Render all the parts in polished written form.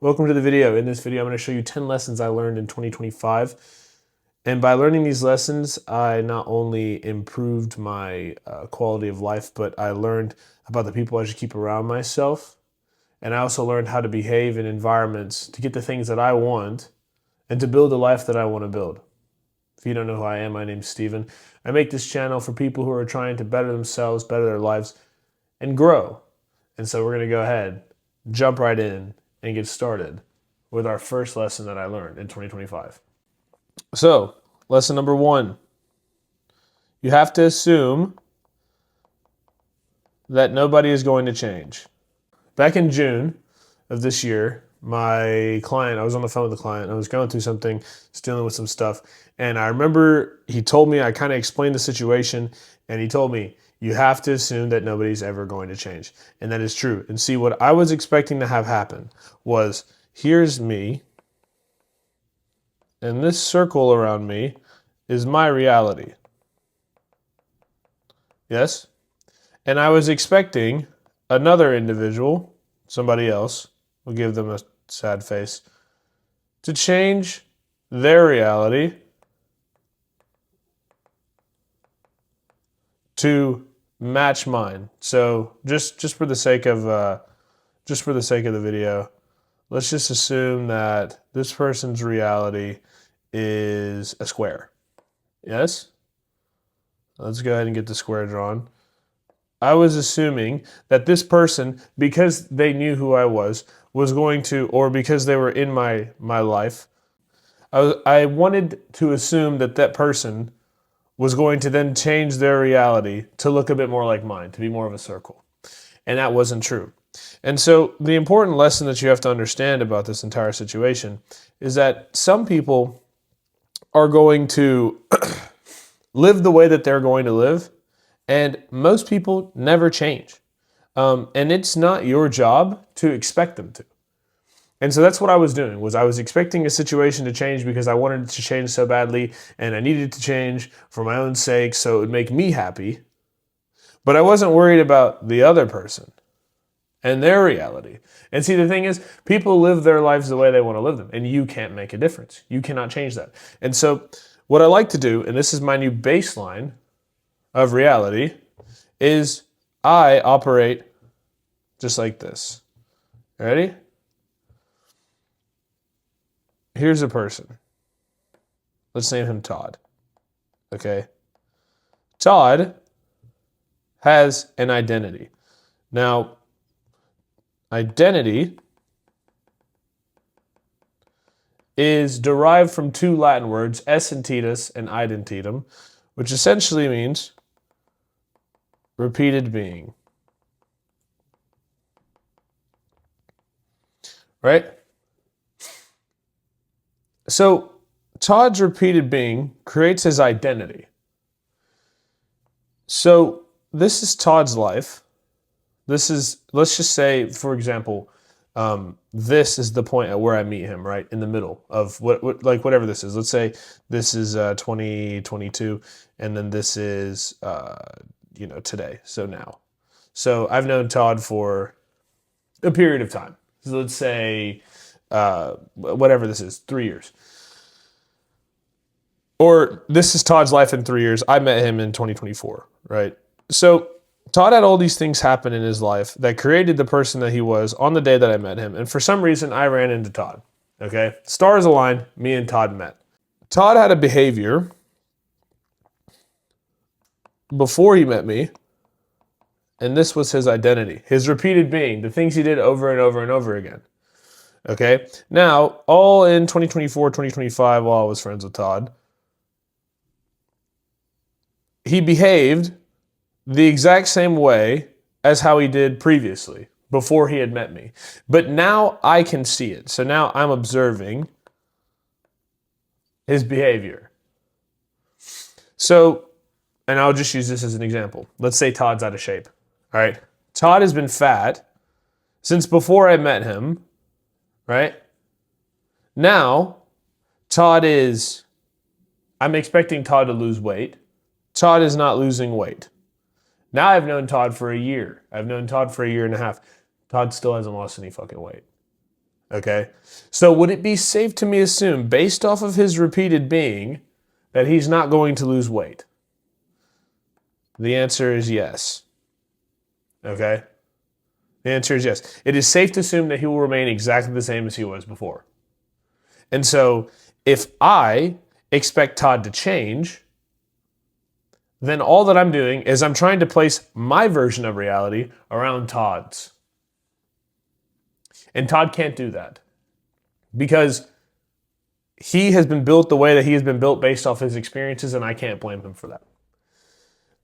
Welcome to the video. In this video, I'm going to show you 10 lessons I learned in 2025. And by learning these lessons, I not only improved my quality of life, but I learned about the people I should keep around myself. And I also learned how to behave in environments to get the things that I want and to build the life that I want to build. If you don't know who I am, my name's Steven. I make this channel for people who are trying to better themselves, better their lives, and grow. And so we're going to go ahead, jump right in, and get started with our first lesson that I learned in 2025. So, lesson number 1. You have to assume that nobody is going to change. Back in June of this year, my client, I was on the phone with the client, I was going through something, dealing with some stuff, and I remember he told me, I kind of explained the situation, and he told me, you have to assume that nobody's ever going to change. And that is true. And see, what I was expecting to have happen was, here's me, and this circle around me is my reality. Yes? And I was expecting another individual, somebody else, we'll give them a sad face, to change their reality to match mine. So just for the sake of the video, let's just assume that this person's reality is a square. Yes? Let's go ahead and get the square drawn. I was assuming that this person, because they knew who I was going to, or because they were in my life, I wanted to assume that that person was going to then change their reality to look a bit more like mine, to be more of a circle. And that wasn't true. And so the important lesson that you have to understand about this entire situation is that some people are going to live the way that they're going to live, and most people never change. And it's not your job to expect them to. And so that's what I was doing, was I was expecting a situation to change because I wanted it to change so badly, and I needed it to change for my own sake so it would make me happy. But I wasn't worried about the other person and their reality. And see, the thing is, people live their lives the way they want to live them, and you can't make a difference. You cannot change that. And so what I like to do, and this is my new baseline of reality, is I operate just like this. Ready? Here's a person. Let's name him Todd. Okay? Todd has an identity. Now, identity is derived from two Latin words, essentitas and identitum, which essentially means repeated being. Right? So Todd's repeated being creates his identity. So this is Todd's life. This is, let's just say, for example, this is the point at where I meet him, right? In the middle of what like whatever this is. Let's say this is 2022, and then this is, today. So now. So I've known Todd for a period of time. So let's say, whatever this is, 3 years. Or this is Todd's life in 3 years. I met him in 2024, right? So Todd had all these things happen in his life that created the person that he was on the day that I met him. And for some reason, I ran into Todd, okay? Stars aligned, me and Todd met. Todd had a behavior before he met me, and this was his identity, his repeated being, the things he did over and over and over again. Okay? Now, all in 2024, 2025, while I was friends with Todd, he behaved the exact same way as how he did previously, before he had met me. But now I can see it. So now I'm observing his behavior. So, and I'll just use this as an example. Let's say Todd's out of shape. All right? Todd has been fat since before I met him, right? Now, I'm expecting Todd to lose weight. Todd is not losing weight. Now I've known Todd for a year. I've known Todd for a year and a half. Todd still hasn't lost any fucking weight. Okay? So would it be safe to me assume, based off of his repeated being, that he's not going to lose weight? The answer is yes. Okay? The answer is yes. It is safe to assume that he will remain exactly the same as he was before. And so if I expect Todd to change, then all that I'm doing is I'm trying to place my version of reality around Todd's. And Todd can't do that because he has been built the way that he has been built based off his experiences, and I can't blame him for that.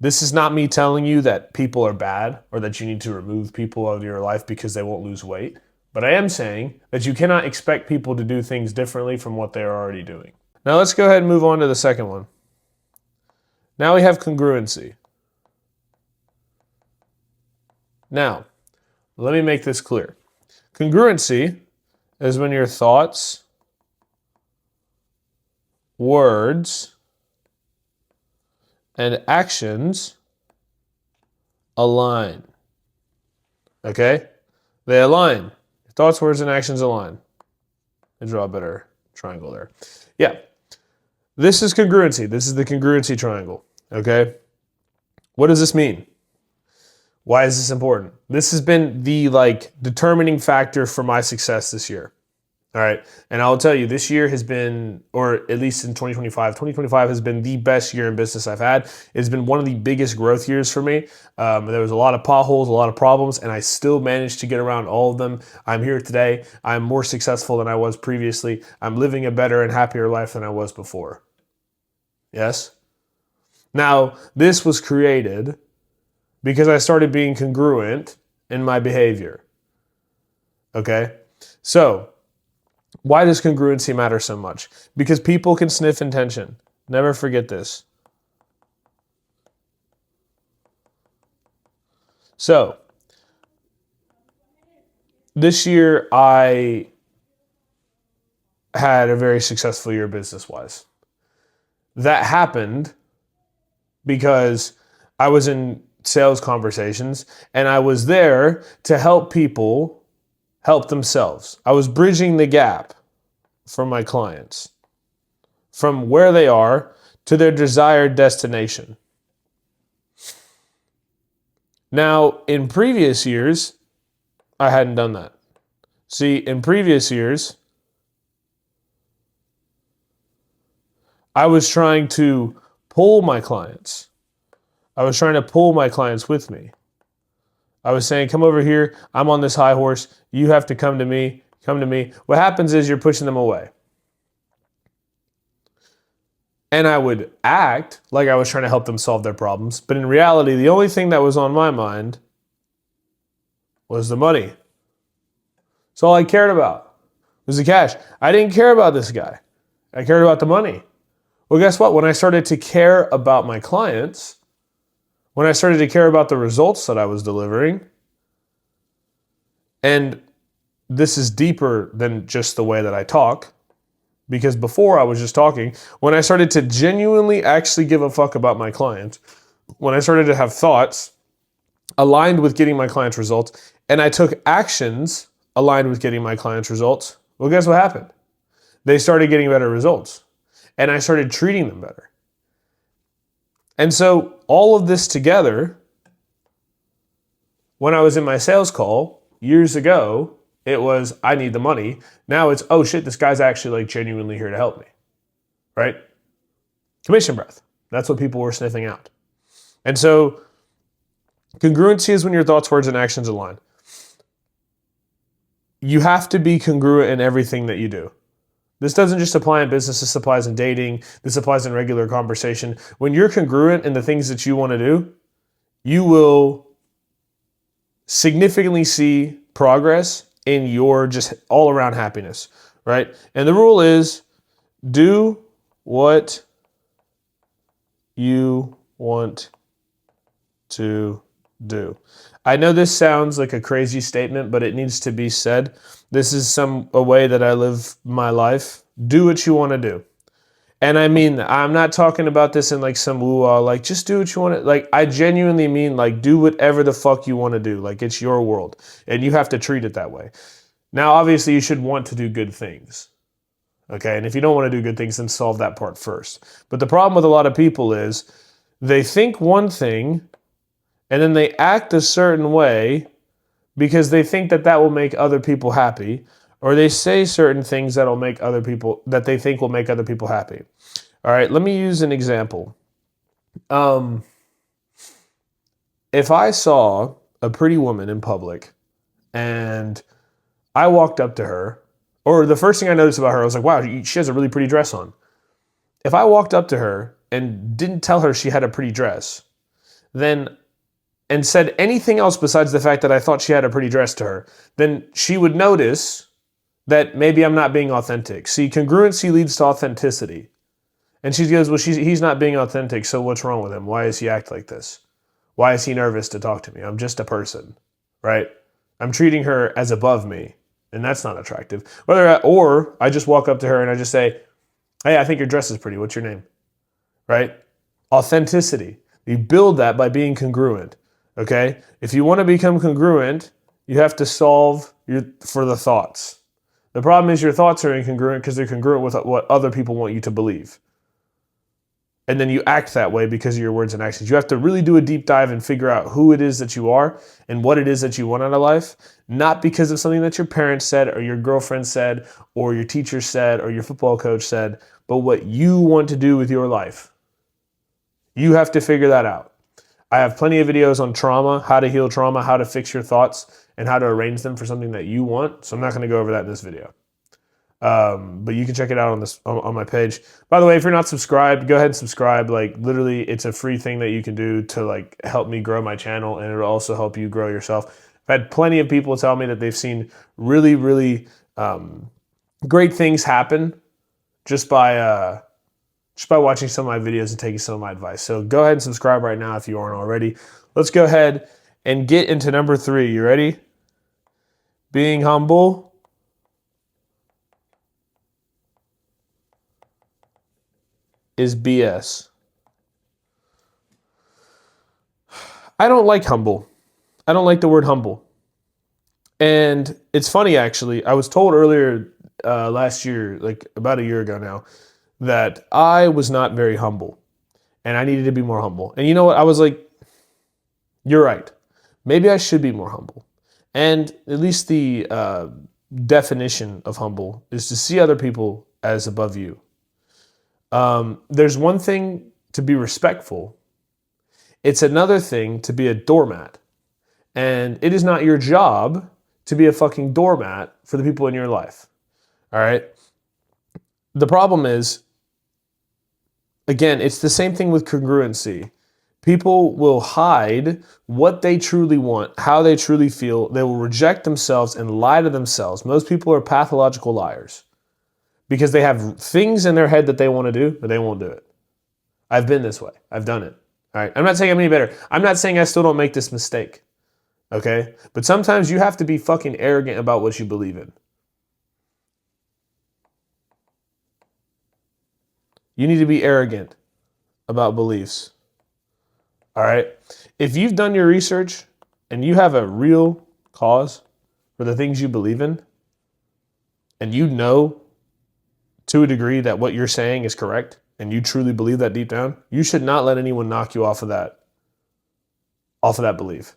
This is not me telling you that people are bad or that you need to remove people out of your life because they won't lose weight. But I am saying that you cannot expect people to do things differently from what they're already doing. Now let's go ahead and move on to the second one. Now we have congruency. Now, let me make this clear. Congruency is when your thoughts, words, and actions align. Okay? They align. Thoughts, words, and actions align. I draw a better triangle there. Yeah. This is congruency. This is the congruency triangle. Okay? What does this mean? Why is this important? This has been the determining factor for my success this year. All right. And I'll tell you, this year has been, or at least in 2025 has been the best year in business I've had. It's been one of the biggest growth years for me. There was a lot of potholes, a lot of problems, and I still managed to get around all of them. I'm here today. I'm more successful than I was previously. I'm living a better and happier life than I was before. Yes? Now, this was created because I started being congruent in my behavior. Okay? So, why does congruency matter so much? Because people can sniff intention. Never forget this. So, this year I had a very successful year business-wise. That happened because I was in sales conversations and I was there to help people help themselves. I was bridging the gap for my clients from where they are to their desired destination. Now, in previous years, I hadn't done that. See, in previous years, I was trying to pull my clients. I was trying to pull my clients with me. I was saying, come over here. I'm on this high horse. You have to come to me. Come to me. What happens is you're pushing them away. And I would act like I was trying to help them solve their problems. But in reality, the only thing that was on my mind was the money. That's all I cared about was the cash. I didn't care about this guy. I cared about the money. Well, guess what? When I started to care about my clients, when I started to care about the results that I was delivering, and this is deeper than just the way that I talk, because before I was just talking, when I started to genuinely actually give a fuck about my client, when I started to have thoughts aligned with getting my clients' results, and I took actions aligned with getting my clients' results, well, guess what happened? They started getting better results, and I started treating them better. And so all of this together, when I was in my sales call years ago, it was, I need the money. Now it's, oh shit, this guy's actually genuinely here to help me, right? Commission breath. That's what people were sniffing out. And so congruency is when your thoughts, words, and actions align. You have to be congruent in everything that you do. This doesn't just apply in business, this applies in dating, this applies in regular conversation. When you're congruent in the things that you want to do, you will significantly see progress in your just all around happiness, right? And the rule is do what you want to do. I know this sounds like a crazy statement, but it needs to be said. This is a way that I live my life. Do what you want to do. And I mean, I'm not talking about this in some woo-wah, just do what you want to, I genuinely mean do whatever the fuck you want to do. It's your world and you have to treat it that way. Now, obviously, you should want to do good things. Okay, and if you don't want to do good things, then solve that part first. But the problem with a lot of people is they think one thing and then they act a certain way because they think that that will make other people happy, or they say certain things that'll make other people, that they think will make other people happy. All right, let me use an example. If I saw a pretty woman in public and I walked up to her, or the first thing I noticed about her, I was like, wow, she has a really pretty dress on. If I walked up to her and didn't tell her she had a pretty dress, then and said anything else besides the fact that I thought she had a pretty dress to her, then she would notice that maybe I'm not being authentic. See, congruency leads to authenticity. And she goes, well, he's not being authentic, so what's wrong with him? Why does he act like this? Why is he nervous to talk to me? I'm just a person, right? I'm treating her as above me, and that's not attractive. Or I just walk up to her and I just say, hey, I think your dress is pretty. What's your name? Right? Authenticity. You build that by being congruent, okay? If you want to become congruent, you have to solve for the thoughts. The problem is your thoughts are incongruent because they're congruent with what other people want you to believe. And then you act that way because of your words and actions. You have to really do a deep dive and figure out who it is that you are and what it is that you want out of life, not because of something that your parents said or your girlfriend said or your teacher said or your football coach said, but what you want to do with your life. You have to figure that out. I have plenty of videos on trauma, how to heal trauma, how to fix your thoughts, and how to arrange them for something that you want. So I'm not going to go over that in this video. But you can check it out on my page. By the way, if you're not subscribed, go ahead and subscribe. Like literally, it's a free thing that you can do to like help me grow my channel, and it'll also help you grow yourself. I've had plenty of people tell me that they've seen really, really great things happen just by watching some of my videos and taking some of my advice. So go ahead and subscribe right now if you aren't already. Let's go ahead and get into number 3. You ready? Being humble is BS. I don't like humble. I don't like the word humble. And it's funny, actually. I was told earlier last year, like about a year ago now, that I was not very humble and I needed to be more humble. And you know what? I was like, you're right. Maybe I should be more humble. And at least the definition of humble is to see other people as above you. There's one thing to be respectful. It's another thing to be a doormat. And it is not your job to be a fucking doormat for the people in your life. All right? The problem is, again, it's the same thing with congruency. People will hide what they truly want, how they truly feel. They will reject themselves and lie to themselves. Most people are pathological liars because they have things in their head that they want to do, but they won't do it. I've been this way. I've done it. All right. I'm not saying I'm any better. I'm not saying I still don't make this mistake. Okay? But sometimes you have to be fucking arrogant about what you believe in. You need to be arrogant about beliefs. All right? If you've done your research and you have a real cause for the things you believe in, and you know to a degree that what you're saying is correct, and you truly believe that deep down, you should not let anyone knock you off of that belief.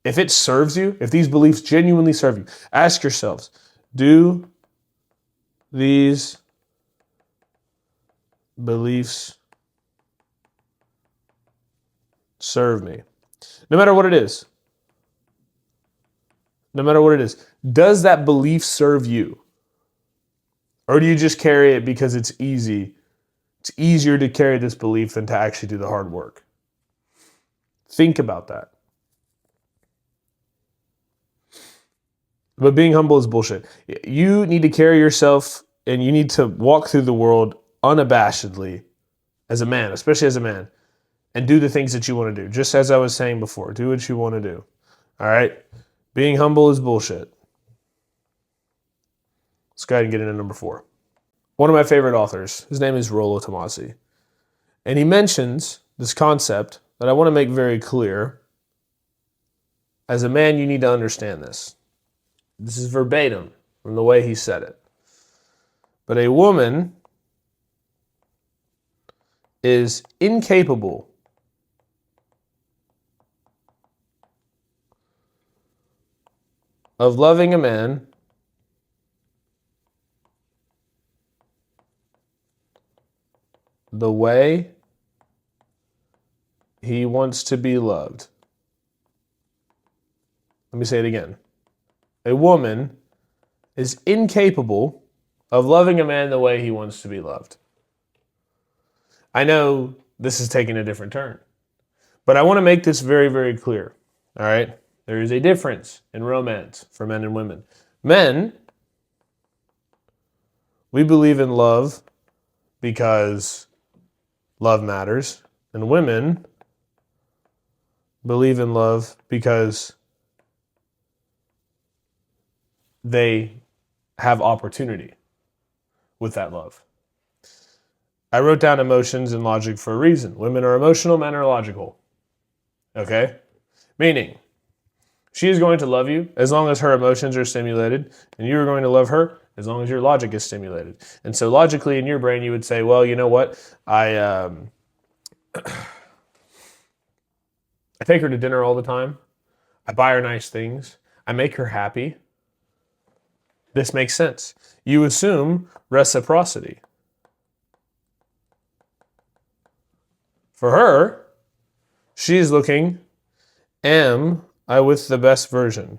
If it serves you, if these beliefs genuinely serve you, ask yourselves, do these beliefs serve me? No matter what it is. No matter what it is. Does that belief serve you? Or do you just carry it because it's easy? It's easier to carry this belief than to actually do the hard work. Think about that. But being humble is bullshit. You need to carry yourself and you need to walk through the world unabashedly as a man, especially as a man, and do the things that you want to do. Just as I was saying before, do what you want to do. All right? Being humble is bullshit. Let's go ahead and get into number 4. One of my favorite authors, his name is Rollo Tomasi. And he mentions this concept that I want to make very clear. As a man, you need to understand this. This is verbatim from the way he said it. But a woman is incapable of loving a man the way he wants to be loved. Let me say it again. A woman is incapable of loving a man the way he wants to be loved. I know this is taking a different turn, but I want to make this very, very clear. All right? There is a difference in romance for men and women. Men, we believe in love because love matters, and women believe in love because they have opportunity with that love. I wrote down emotions and logic for a reason. Women are emotional, men are logical. Okay? Meaning, she is going to love you as long as her emotions are stimulated, and you are going to love her as long as your logic is stimulated. And so logically in your brain, you would say, well, you know what? I take her to dinner all the time. I buy her nice things. I make her happy. This makes sense. You assume reciprocity. For her, she's looking, am I with the best version?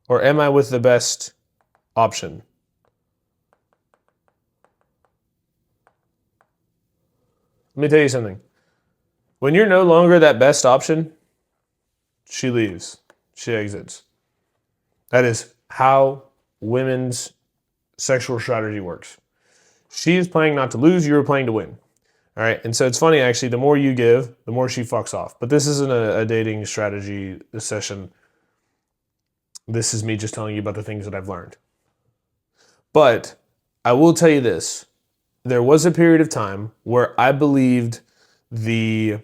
Or am I with the best option? Let me tell you something. When you're no longer that best option, she leaves. She exits. That is how women's sexual strategy works. She's playing not to lose, you're playing to win. All right, and so it's funny actually, the more you give, the more she fucks off. But this isn't a dating strategy session. This is me just telling you about the things that I've learned. But I will tell you this. There was a period of time where I believed the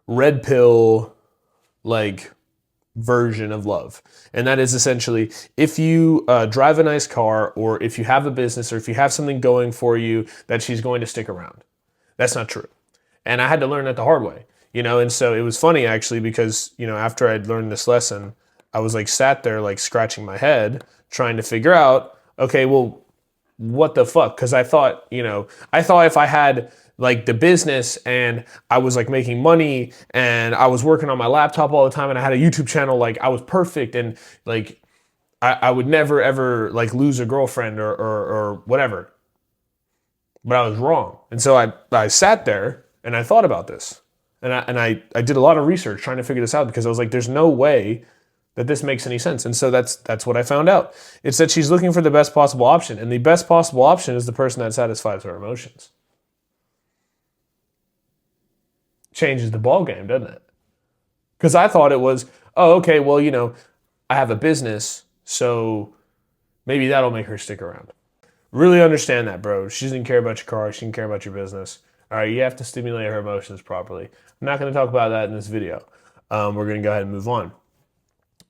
red pill, version of love. And that is essentially, if you drive a nice car, or if you have a business, or if you have something going for you, that she's going to stick around. That's not true. And I had to learn that the hard way, and so it was funny actually, because, after I'd learned this lesson, I was sat there scratching my head, trying to figure out, okay, well, what the fuck? Because I thought if I had the business and I was making money and I was working on my laptop all the time and I had a YouTube channel, I was perfect, and I would never ever lose a girlfriend or whatever. But I was wrong. And so I sat there and I thought about this. And I did a lot of research trying to figure this out, because I was there's no way that this makes any sense. And so that's what I found out. It's that she's looking for the best possible option. And the best possible option is the person that satisfies her emotions. Changes the ball game, doesn't it? Because I thought it was, oh, okay, well, I have a business, so maybe that'll make her stick around. Really understand that, bro. She doesn't care about your car. She doesn't care about your business. All right, you have to stimulate her emotions properly. I'm not going to talk about that in this video. We're going to go ahead and move on.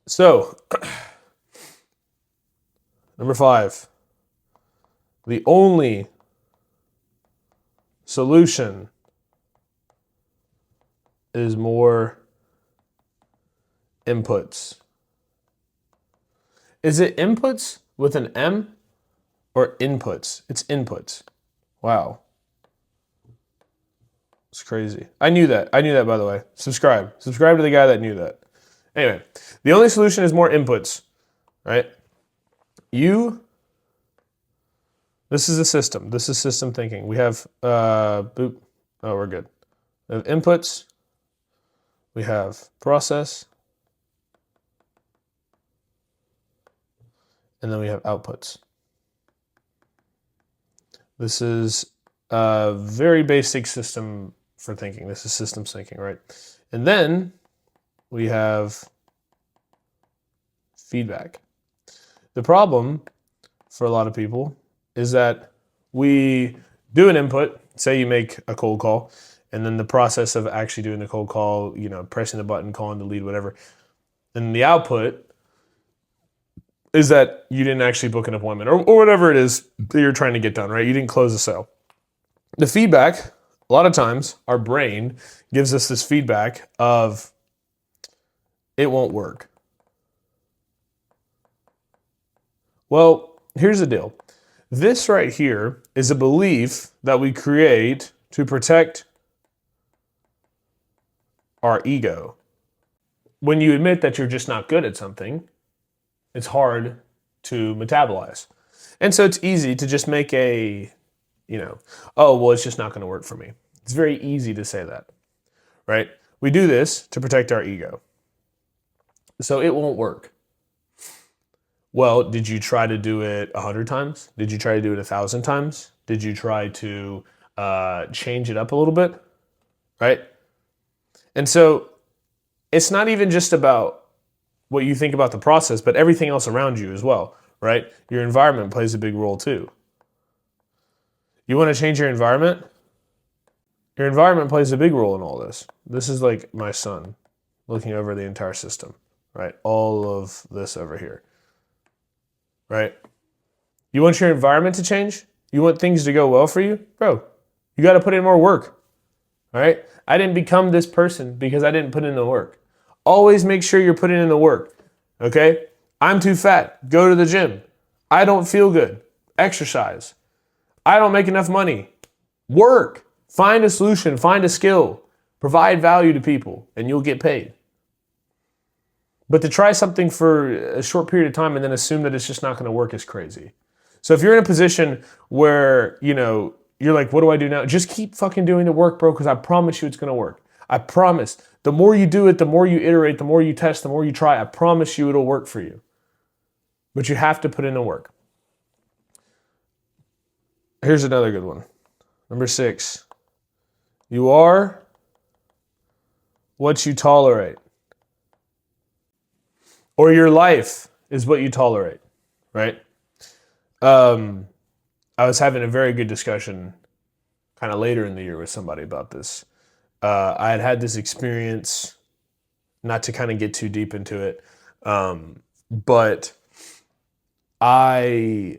So, number 5. The only solution is more inputs. Is it inputs with an M? Or inputs? It's inputs. Wow. It's crazy. I knew that, by the way. Subscribe to the guy that knew that. Anyway, the only solution is more inputs, right? This is a system. This is system thinking. We have, boop. Oh, we're good. We have inputs. We have process. And then we have outputs. This is a very basic system for thinking. This is systems thinking, right? And then we have feedback. The problem for a lot of people is that we do an input, say you make a cold call, and then the process of actually doing the cold call, pressing the button, calling the lead, whatever. And the output is that you didn't actually book an appointment or whatever it is that you're trying to get done, right? You didn't close the sale. The feedback, a lot of times, our brain gives us this feedback of it won't work. Well, here's the deal. This right here is a belief that we create to protect our ego. When you admit that you're just not good at something, it's hard to metabolize. And so it's easy to just make oh, well, it's just not going to work for me. It's very easy to say that, right? We do this to protect our ego. So it won't work. Well, did you try to do it 100 times? Did you try to do it 1,000 times? Did you try to change it up a little bit, right? And so it's not even just about what you think about the process, but everything else around you as well, right? Your environment plays a big role too. You want to change your environment? Your environment plays a big role in all this. This is like my son looking over the entire system, right? All of this over here, right? You want your environment to change? You want things to go well for you? Bro, you got to put in more work, all right? I didn't become this person because I didn't put in the work. Always make sure you're putting in the work, okay? I'm too fat. Go to the gym. I don't feel good. Exercise. I don't make enough money. Work. Find a solution. Find a skill. Provide value to people, and you'll get paid. But to try something for a short period of time and then assume that it's just not going to work is crazy. So if you're in a position where, you're like, what do I do now? Just keep fucking doing the work, bro, because I promise you it's going to work. I promise. The more you do it, the more you iterate, the more you test, the more you try. I promise you it'll work for you. But you have to put in the work. Here's another good one. Number 6. You are what you tolerate. Or your life is what you tolerate, right? I was having a very good discussion kind of later in the year with somebody about this. I had this experience, not to kind of get too deep into it, but I'll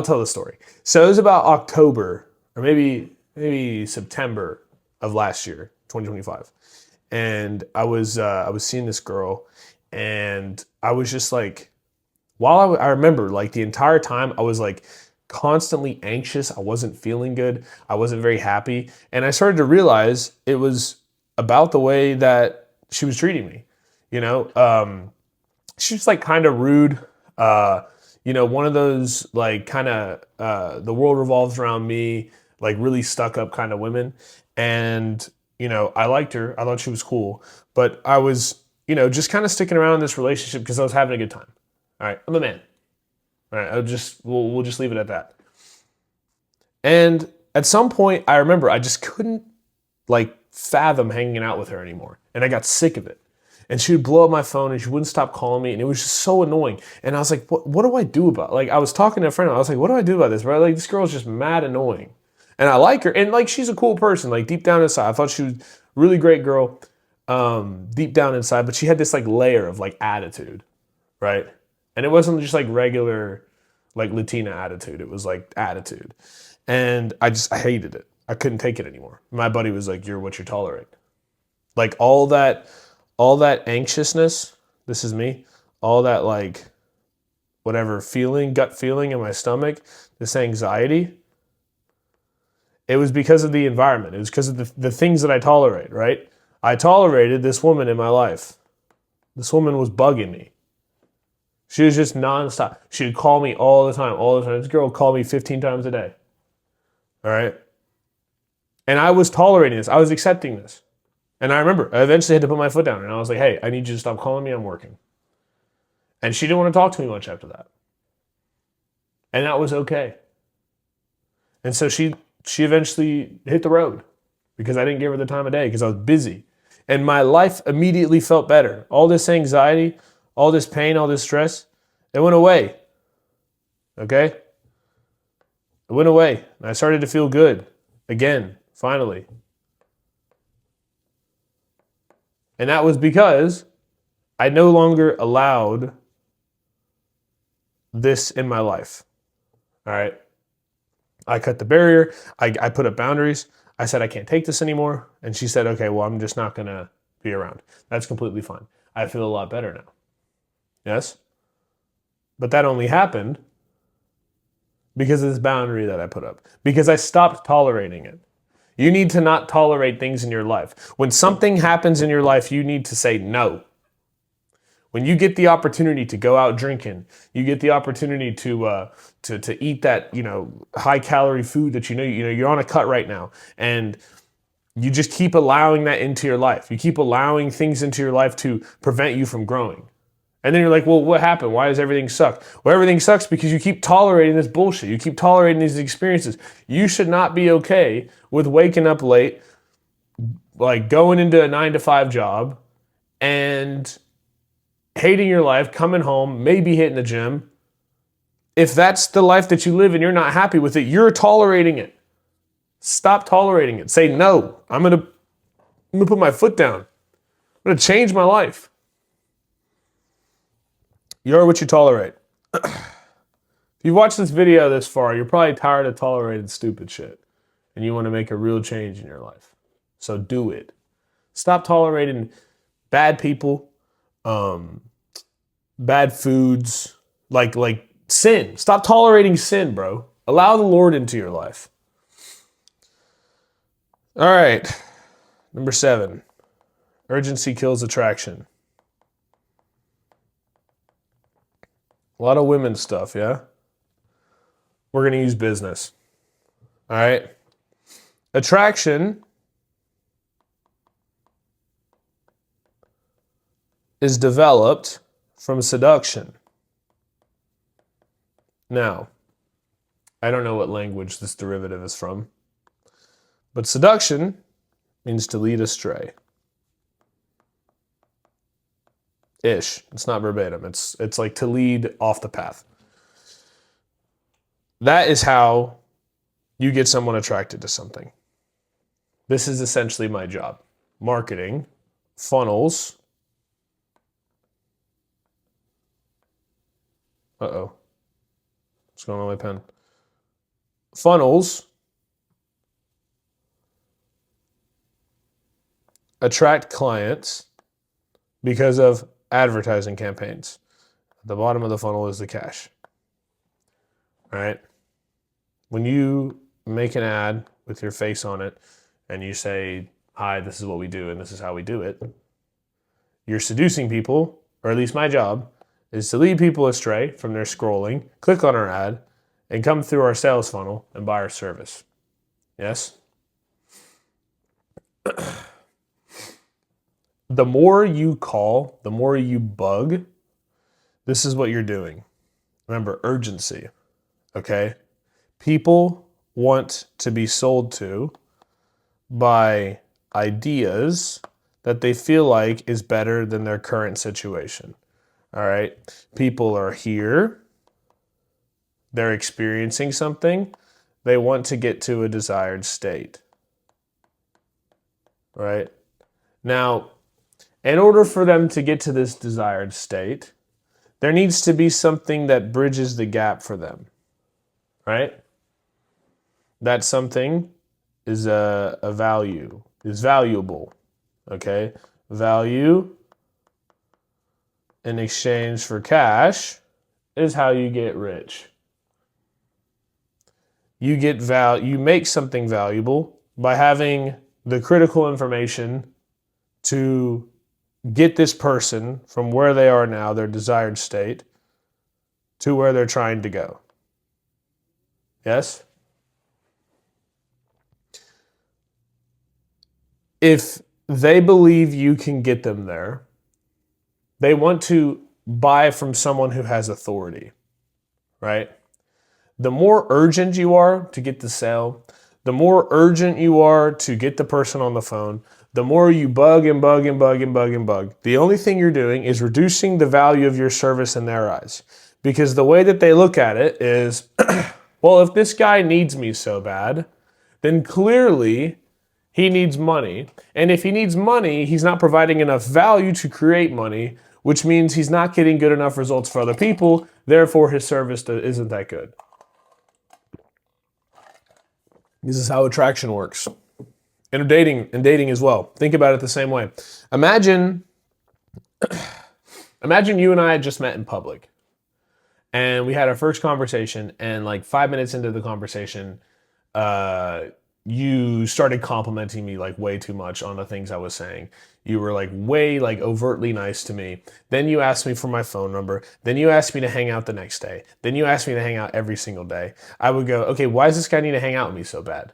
tell the story. So it was about October or maybe September of last year, 2025. And I was seeing this girl, and I was just like, I remember like the entire time I was like constantly anxious. I wasn't feeling good. I wasn't very happy. And I started to realize it was about the way that she was treating me. She was like kind of rude. One of those like kind of the world revolves around me, like really stuck up kind of women. And, I liked her. I thought she was cool. But I was, just kind of sticking around in this relationship because I was having a good time. All right, I'm a man. All right, we'll just leave it at that. And at some point, I remember I just couldn't like fathom hanging out with her anymore. And I got sick of it. And she would blow up my phone and she wouldn't stop calling me. And it was just so annoying. And I was like, what do I do about it? Like, I was talking to a friend. I was like, what do I do about this, bro? Like, this girl's just mad annoying. And I like her. And like, she's a cool person. Like, deep down inside, I thought she was a really great girl deep down inside. But she had this like layer of like attitude, right? And it wasn't just like regular like Latina attitude. It was like attitude. And I hated it. I couldn't take it anymore. My buddy was like, you're what you tolerate. Like all that anxiousness, this is me, all that like whatever gut feeling in my stomach, this anxiety, it was because of the environment. It was because of the things that I tolerate, right? I tolerated this woman in my life. This woman was bugging me. She was just nonstop. She would call me all the time. This girl would call me 15 times a day. All right? And I was tolerating this. I was accepting this. And I remember I eventually had to put my foot down. And I was like, hey, I need you to stop calling me. I'm working. And she didn't want to talk to me much after that. And that was okay. And so she eventually hit the road because I didn't give her the time of day because I was busy. And my life immediately felt better. All this anxiety, all this pain, all this stress, it went away. Okay? It went away. And I started to feel good again, finally. And that was because I no longer allowed this in my life. All right. I cut the barrier. I put up boundaries. I said, I can't take this anymore. And she said, okay, well, I'm just not going to be around. That's completely fine. I feel a lot better now. Yes? But that only happened because of this boundary that I put up, because I stopped tolerating it. You need to not tolerate things in your life. When something happens in your life, you need to say no. When you get the opportunity to go out drinking, you get the opportunity to eat that high calorie food that you're on a cut right now, and you just keep allowing that into your life. You keep allowing things into your life to prevent you from growing. And then you're like, well, what happened? Why does everything suck? Well, everything sucks because you keep tolerating this bullshit. You keep tolerating these experiences. You should not be okay with waking up late, like going into a 9-to-5 job and hating your life, coming home, maybe hitting the gym. If that's the life that you live and you're not happy with it, you're tolerating it. Stop tolerating it. Say, no, I'm gonna put my foot down. I'm gonna change my life. You're what you tolerate. If you've watched this video this far, you're probably tired of tolerating stupid shit and you want to make a real change in your life. So do it. Stop tolerating bad people, bad foods, like sin. Stop tolerating sin, bro. Allow the Lord into your life. All right. Number 7, urgency kills attraction. A lot of women's stuff, yeah? We're going to use business. All right? Attraction is developed from seduction. Now, I don't know what language this derivative is from, but seduction means to lead astray. Ish. It's not verbatim. It's like to lead off the path. That is how you get someone attracted to something. This is essentially my job. Marketing, funnels. Uh-oh. What's going on with my pen? Funnels attract clients because of advertising campaigns. At the bottom of the funnel is the cash. All right? When you make an ad with your face on it and you say, hi, this is what we do and this is how we do it, you're seducing people, or at least my job is to lead people astray from their scrolling, click on our ad, and come through our sales funnel and buy our service. Yes? The more you call, the more you bug, this is what you're doing. Remember, urgency, okay? People want to be sold to by ideas that they feel like is better than their current situation, all right? People are here. They're experiencing something. They want to get to a desired state, right? Now, in order for them to get to this desired state, there needs to be something that bridges the gap for them, right? That something is a value, is valuable, okay? Value in exchange for cash is how you get rich. You make something valuable by having the critical information to get this person from where they are now, their desired state, to where they're trying to go. Yes? If they believe you can get them there, they want to buy from someone who has authority, right? The more urgent you are to get the sale, the more urgent you are to get the person on the phone, the more you bug and bug and bug and bug and bug. The only thing you're doing is reducing the value of your service in their eyes. Because the way that they look at it is, well, if this guy needs me so bad, then clearly He needs money. And if he needs money, he's not providing enough value to create money, which means he's not getting good enough results for other people. Therefore, his service isn't that good. This is how attraction works. And dating as well. Think about it the same way. Imagine you and I had just met in public. And we had our first conversation, and like 5 minutes into the conversation, you started complimenting me like way too much on the things I was saying. You were like way like overtly nice to me. Then you asked me for my phone number. Then you asked me to hang out the next day. Then you asked me to hang out every single day. I would go, okay, why does this guy need to hang out with me so bad?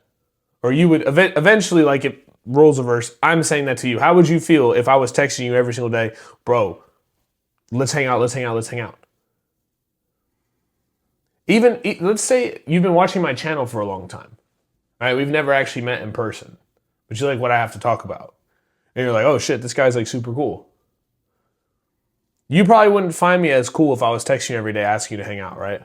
Or you would eventually, like it roles reverse, I'm saying that to you. How would you feel if I was texting you every single day, bro, let's hang out, let's hang out, let's hang out? Even, let's say you've been watching my channel for a long time. Right? We've never actually met in person, but you like what I have to talk about. And you're like, oh shit, this guy's like super cool. You probably wouldn't find me as cool if I was texting you every day asking you to hang out, right?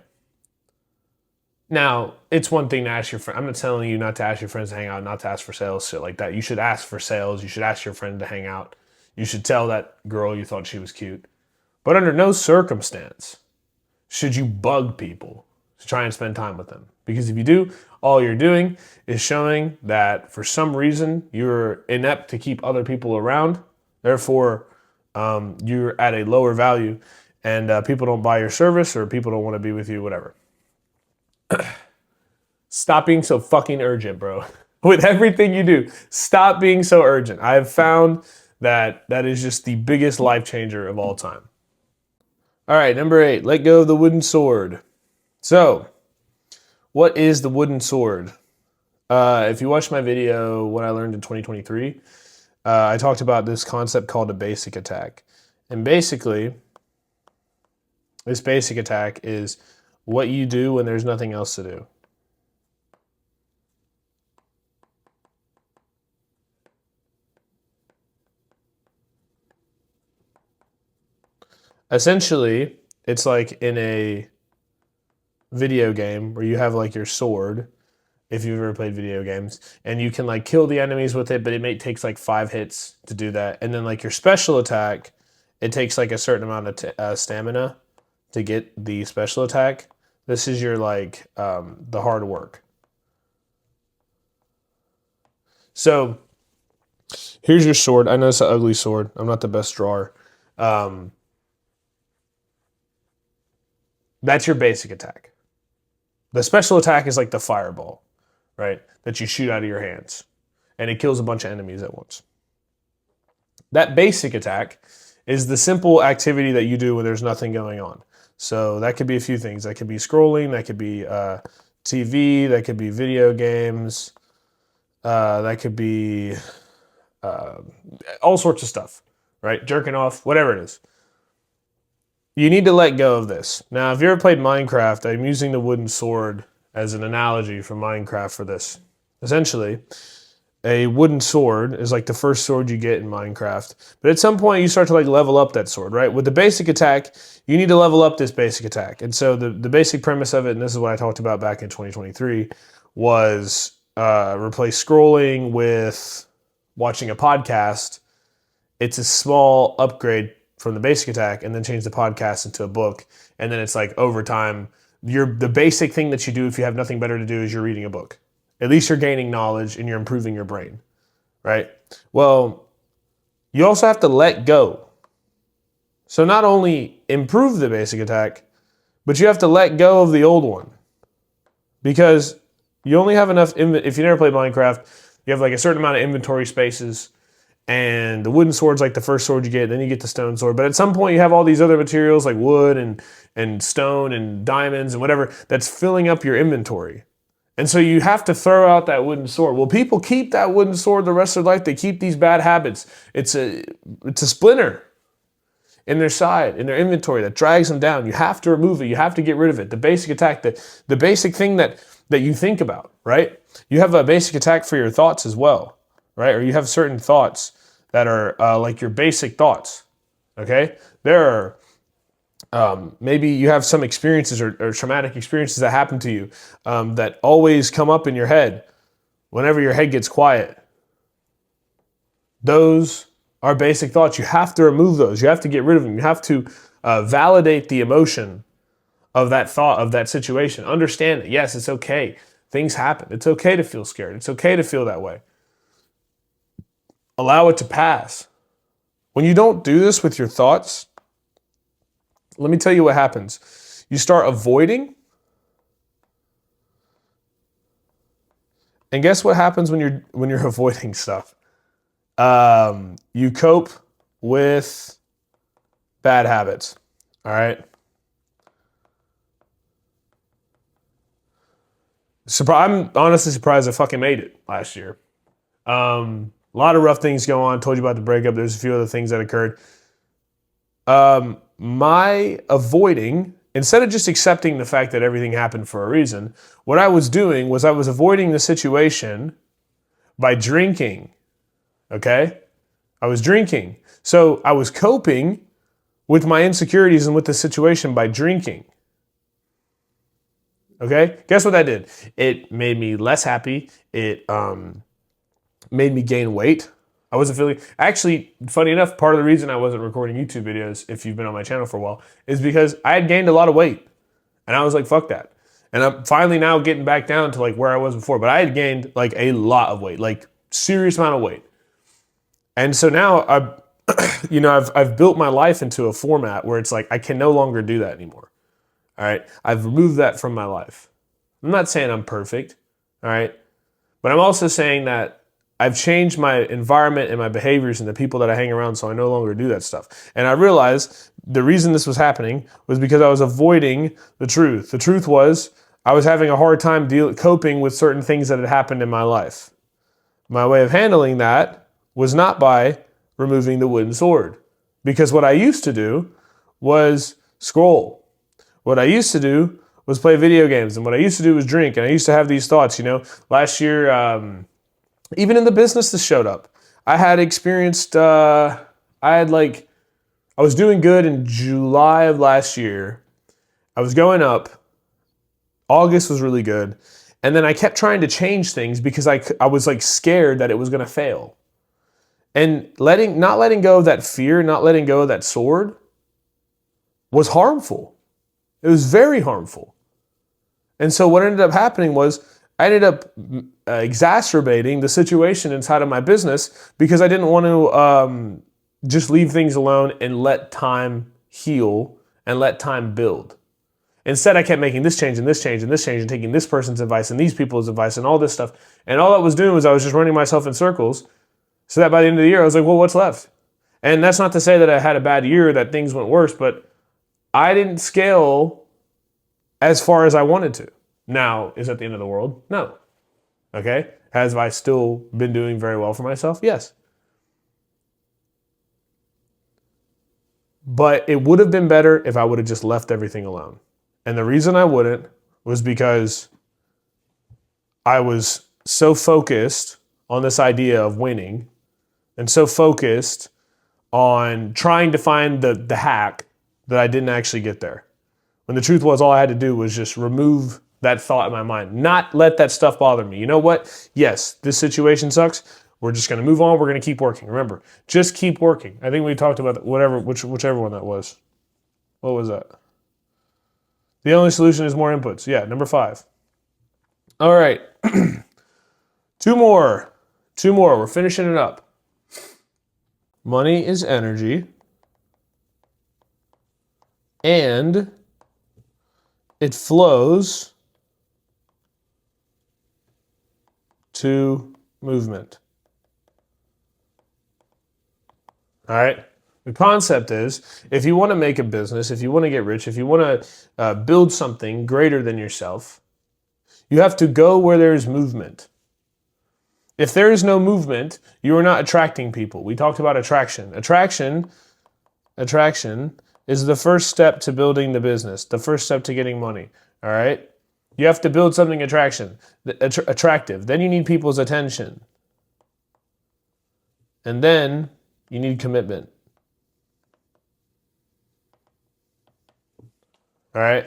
Now, it's one thing to ask your friend. I'm not telling you not to ask your friends to hang out, not to ask for sales, shit like that. You should ask for sales. You should ask your friend to hang out. You should tell that girl you thought she was cute. But under no circumstance should you bug people to try and spend time with them. Because if you do, all you're doing is showing that for some reason you're inept to keep other people around. Therefore, you're at a lower value and people don't buy your service or people don't want to be with you, whatever. Stop being so fucking urgent, bro. With everything you do, stop being so urgent. I have found that is just the biggest life changer of all time. All right, number 8, let go of the wooden sword. So, what is the wooden sword? If you watch my video, what I learned in 2023, I talked about this concept called a basic attack. And basically, this basic attack is what you do when there's nothing else to do. Essentially, it's like in a video game where you have like your sword, if you've ever played video games, and you can like kill the enemies with it, but takes like 5 hits to do that. And then like your special attack, it takes like a certain amount of stamina to get the special attack. This is your like the hard work. So here's your sword. I know it's an ugly sword. I'm not the best drawer. That's your basic attack. The special attack is like the fireball, right? That you shoot out of your hands. And it kills a bunch of enemies at once. That basic attack is the simple activity that you do when there's nothing going on. So that could be a few things. That could be scrolling. That could be TV. That could be video games. That could be all sorts of stuff, right? Jerking off, whatever it is. You need to let go of this. Now, if you ever played Minecraft, I'm using the wooden sword as an analogy from Minecraft for this. Essentially, a wooden sword is like the first sword you get in Minecraft. But at some point, you start to like level up that sword, right? With the basic attack, you need to level up this basic attack. And so the basic premise of it, and this is what I talked about back in 2023, was replace scrolling with watching a podcast. It's a small upgrade from the basic attack, and then change the podcast into a book. And then it's like over time, the basic thing that you do if you have nothing better to do is you're reading a book. At least you're gaining knowledge and you're improving your brain, right? Well, you also have to let go. So not only improve the basic attack, but you have to let go of the old one. Because you only have enough, if you never played Minecraft, you have like a certain amount of inventory spaces. And the wooden sword's like the first sword you get, then you get the stone sword. But at some point you have all these other materials like wood and stone and diamonds and whatever that's filling up your inventory. And so you have to throw out that wooden sword. Well, people keep that wooden sword the rest of their life. They keep these bad habits. It's a splinter in their side, in their inventory that drags them down. You have to remove it. You have to get rid of it. The basic attack, the basic thing that you think about, right? You have a basic attack for your thoughts as well, right? Or you have certain thoughts that are like your basic thoughts, okay? There are, maybe you have some experiences or traumatic experiences that happen to you that always come up in your head whenever your head gets quiet. Those are basic thoughts. You have to remove those. You have to get rid of them. You have to validate the emotion of that thought, of that situation. Understand that, yes, it's okay. Things happen. It's okay to feel scared. It's okay to feel that way. Allow it to pass. When you don't do this with your thoughts, let me tell you what happens. You start avoiding. And guess what happens when you're avoiding stuff? You cope with bad habits. All right. I'm honestly surprised I fucking made it last year. A lot of rough things go on. Told you about the breakup. There's a few other things that occurred. My avoiding, instead of just accepting the fact that everything happened for a reason, what I was doing was I was avoiding the situation by drinking. Okay? I was drinking. So I was coping with my insecurities and with the situation by drinking. Okay? Guess what that did? It made me less happy. It made me gain weight. I wasn't feeling... Actually, funny enough, part of the reason I wasn't recording YouTube videos, if you've been on my channel for a while, is because I had gained a lot of weight. And I was like, fuck that. And I'm finally now getting back down to like where I was before. But I had gained like a lot of weight, like serious amount of weight. And so now I've built my life into a format where it's like I can no longer do that anymore. All right. I've removed that from my life. I'm not saying I'm perfect. All right. But I'm also saying that I've changed my environment and my behaviors and the people that I hang around, so I no longer do that stuff. And I realized the reason this was happening was because I was avoiding the truth. The truth was I was having a hard time coping with certain things that had happened in my life. My way of handling that was not by removing the wooden sword. Because what I used to do was scroll. What I used to do was play video games. And what I used to do was drink. And I used to have these thoughts, Last year, even in the business, this showed up. I had experienced, I was doing good in July of last year. I was going up. August was really good. And then I kept trying to change things because I was like scared that it was going to fail. And not letting go of that fear, not letting go of that sword was harmful. It was very harmful. And so what ended up happening was I ended up exacerbating the situation inside of my business because I didn't want to just leave things alone and let time heal and let time build. Instead, I kept making this change and this change and this change and taking this person's advice and these people's advice and all this stuff. And all I was doing was I was just running myself in circles so that by the end of the year, I was like, well, what's left? And that's not to say that I had a bad year, that things went worse, but I didn't scale as far as I wanted to. Now, is that the end of the world? No. Okay? Have I still been doing very well for myself? Yes. But it would have been better if I would have just left everything alone. And the reason I wouldn't was because I was so focused on this idea of winning and so focused on trying to find the hack that I didn't actually get there. When the truth was all I had to do was just remove that thought in my mind, not let that stuff bother me. You know what? Yes, this situation sucks. We're just going to move on. We're going to keep working. Remember, just keep working. I think we talked about whichever one that was. What was that? The only solution is more inputs. Yeah, number 5. All right. Two more. We're finishing it up. Money is energy. And it flows to movement. All right? The concept is, if you want to make a business, if you want to get rich, if you want to build something greater than yourself, you have to go where there is movement. If there is no movement, you are not attracting people. We talked about attraction. Attraction is the first step to building the business, the first step to getting money. All right? You have to build something attractive. Then you need people's attention. And then you need commitment. All right?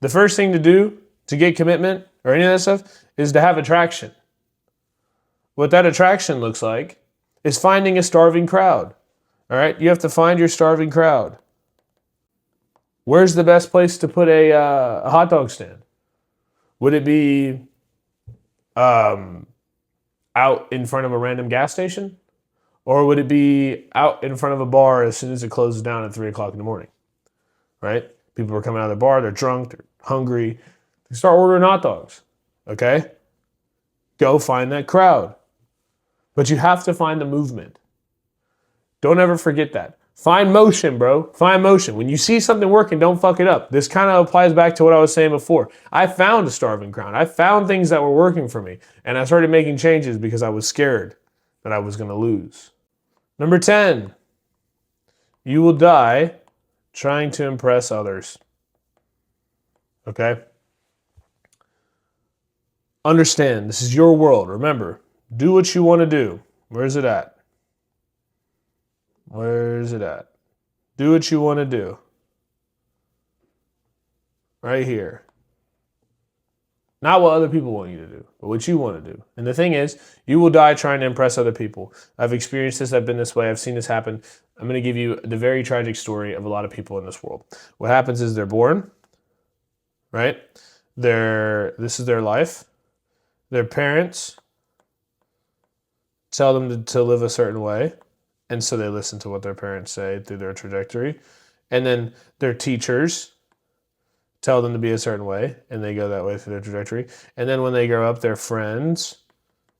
The first thing to do to get commitment or any of that stuff is to have attraction. What that attraction looks like is finding a starving crowd. All right, you have to find your starving crowd. Where's the best place to put a hot dog stand? Would it be out in front of a random gas station? Or would it be out in front of a bar as soon as it closes down at 3 o'clock in the morning? Right? People are coming out of the bar, they're drunk, they're hungry. They start ordering hot dogs. Okay? Go find that crowd. But you have to find the movement. Don't ever forget that. Find motion, bro. Find motion. When you see something working, don't fuck it up. This kind of applies back to what I was saying before. I found a starving crowd. I found things that were working for me. And I started making changes because I was scared that I was going to lose. Number 10, you will die trying to impress others. Okay? Understand, this is your world. Remember, do what you want to do. Where is it at? Where is it at? Do what you want to do. Right here. Not what other people want you to do, but what you want to do. And the thing is, you will die trying to impress other people. I've experienced this. I've been this way. I've seen this happen. I'm going to give you the very tragic story of a lot of people in this world. What happens is they're born, right? This is their life. Their parents tell them to live a certain way, and so they listen to what their parents say through their trajectory. And then their teachers tell them to be a certain way, and they go that way through their trajectory. And then when they grow up, their friends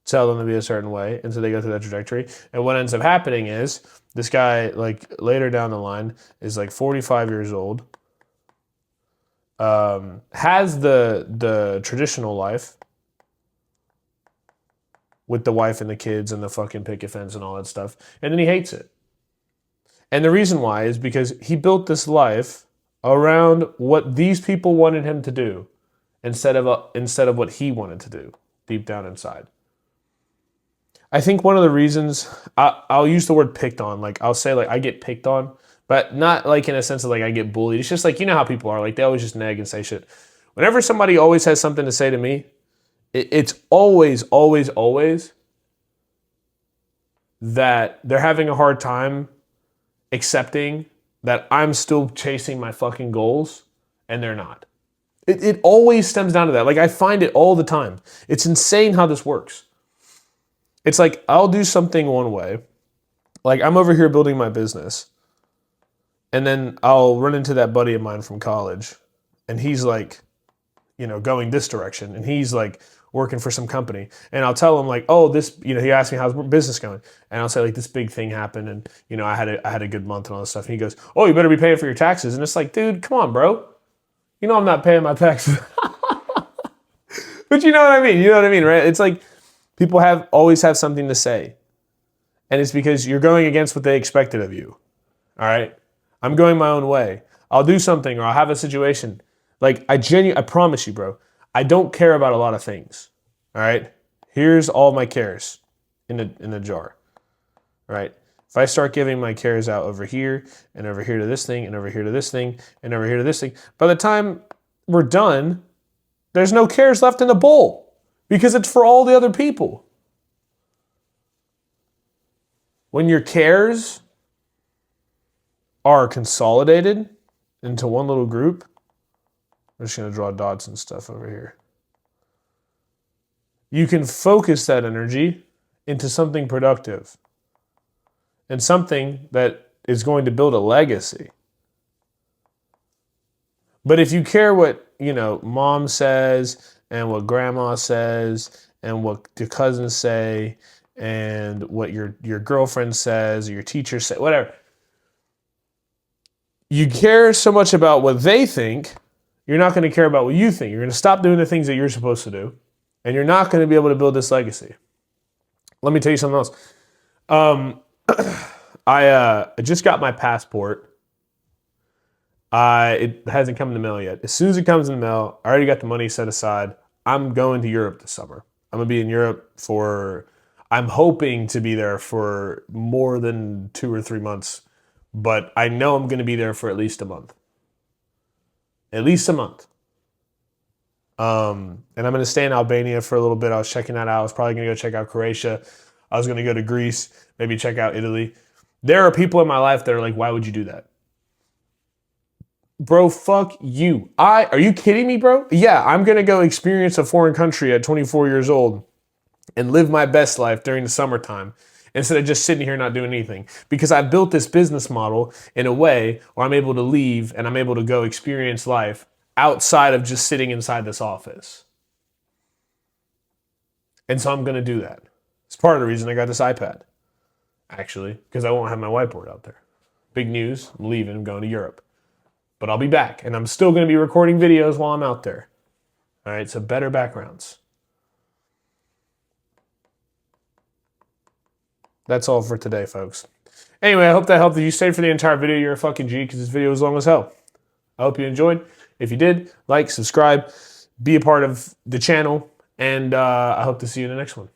tell them to be a certain way, and so they go through that trajectory. And what ends up happening is this guy, like later down the line, is like 45 years old, has the traditional life with the wife and the kids and the fucking picket fence and all that stuff, and then he hates it. And the reason why is because he built this life around what these people wanted him to do instead of what he wanted to do deep down inside. I think one of the reasons, I'll use the word picked on, like I'll say like I get picked on, but not like in a sense of like I get bullied. It's just like, you know how people are, like they always just nag and say shit. Whenever somebody always has something to say to me, it's always that they're having a hard time accepting that I'm still chasing my fucking goals and they're not. It always stems down to that. Like I find it all the time. It's insane how this works. It's like I'll do something one way. Like I'm over here building my business. And then I'll run into that buddy of mine from college. And he's like, going this direction. And he's like working for some company. And I'll tell him like, oh, this, he asked me how's business going. And I'll say like this big thing happened. And, I had a good month and all this stuff. And he goes, oh, you better be paying for your taxes. And it's like, dude, come on, bro. I'm not paying my taxes. But you know what I mean? You know what I mean, right? It's like people always have something to say. And it's because you're going against what they expected of you. All right? I'm going my own way. I'll do something or I'll have a situation. Like I promise you, bro, I don't care about a lot of things. All right? Here's all my cares in the jar. All right? If I start giving my cares out over here and over here to this thing and over here to this thing and over here to this thing, by the time we're done, there's no cares left in the bowl because it's for all the other people. When your cares are consolidated into one little group, I'm just going to draw dots and stuff over here. You can focus that energy into something productive and something that is going to build a legacy. But if you care what, mom says and what grandma says and what your cousins say and what your girlfriend says or your teacher says, whatever, you care so much about what they think, you're not going to care about what you think. You're going to stop doing the things that you're supposed to do, and you're not going to be able to build this legacy. Let me tell you something else. I just got my passport. It hasn't come in the mail yet. As soon as it comes in the mail, I already got the money set aside. I'm going to Europe this summer. I'm going to be in Europe I'm hoping to be there for more than 2 or 3 months, but I know I'm going to be there for at least a month. At least a month. And I'm going to stay in Albania for a little bit. I was checking that out. I was probably going to go check out Croatia. I was going to go to Greece, maybe check out Italy. There are people in my life that are like, why would you do that? Bro, fuck you. Are you kidding me, bro? Yeah, I'm going to go experience a foreign country at 24 years old and live my best life during the summertime instead of just sitting here not doing anything. Because I built this business model in a way where I'm able to leave and I'm able to go experience life outside of just sitting inside this office. And so I'm going to do that. It's part of the reason I got this iPad, actually, because I won't have my whiteboard out there. Big news, I'm leaving, I'm going to Europe. But I'll be back, and I'm still going to be recording videos while I'm out there. All right, so better backgrounds. That's all for today, folks. Anyway, I hope that helped. If you stayed for the entire video, you're a fucking G, because this video was long as hell. I hope you enjoyed. If you did, like, subscribe, be a part of the channel, and I hope to see you in the next one.